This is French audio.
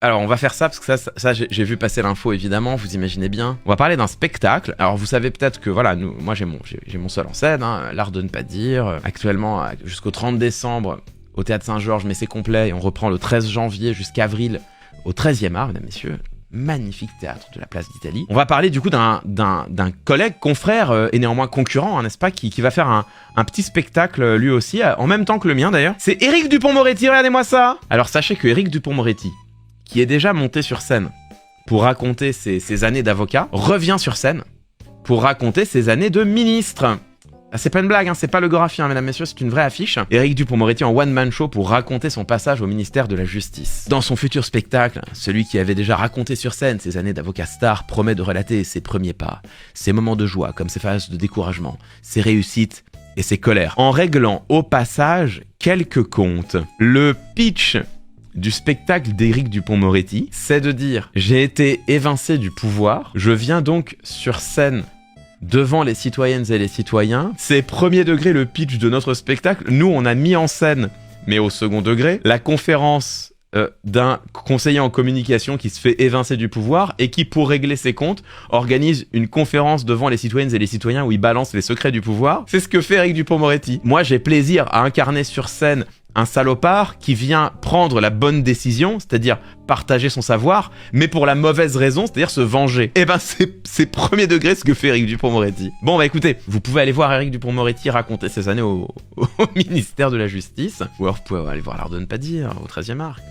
Alors on va faire ça parce que ça j'ai vu passer l'info évidemment, vous imaginez bien. On va parler d'un spectacle. Alors vous savez peut-être que voilà, moi j'ai mon seul en scène, hein, l'art de ne pas dire. Actuellement jusqu'au 30 décembre au Théâtre Saint-Georges, mais c'est complet et on reprend le 13 janvier jusqu'à avril au 13e art, mesdames, messieurs. Magnifique théâtre de la place d'Italie. On va parler du coup d'un collègue, confrère et néanmoins concurrent, hein, n'est-ce pas, qui va faire un petit spectacle lui aussi, en même temps que le mien d'ailleurs. C'est Éric Dupond-Moretti, regardez-moi ça. Alors sachez que Éric Dupond-Moretti, qui est déjà monté sur scène pour raconter ses années d'avocat, revient sur scène pour raconter ses années de ministre. Ah, c'est pas une blague, hein, c'est pas le graphien, mesdames, messieurs, c'est une vraie affiche. Éric Dupond-Moretti en one-man show pour raconter son passage au ministère de la Justice. Dans son futur spectacle, celui qui avait déjà raconté sur scène ses années d'avocat star promet de relater ses premiers pas, ses moments de joie comme ses phases de découragement, ses réussites et ses colères, en réglant au passage quelques comptes. Le pitch du spectacle d'Éric Dupond-Moretti, c'est de dire « J'ai été évincé du pouvoir, je viens donc sur scène devant les citoyennes et les citoyens. » C'est premier degré le pitch de notre spectacle. Nous, on a mis en scène, mais au second degré, la conférence d'un conseiller en communication qui se fait évincer du pouvoir et qui, pour régler ses comptes, organise une conférence devant les citoyennes et les citoyens où il balance les secrets du pouvoir. C'est ce que fait Éric Dupond-Moretti. Moi, j'ai plaisir à incarner sur scène un salopard qui vient prendre la bonne décision, c'est-à-dire partager son savoir, mais pour la mauvaise raison, c'est-à-dire se venger. Et ben c'est premier degré ce que fait Éric Dupond-Moretti. Bon bah écoutez, vous pouvez aller voir Éric Dupond-Moretti raconter ses années au ministère de la Justice, ou alors vous pouvez aller voir l'art de ne pas dire, au 13e arc.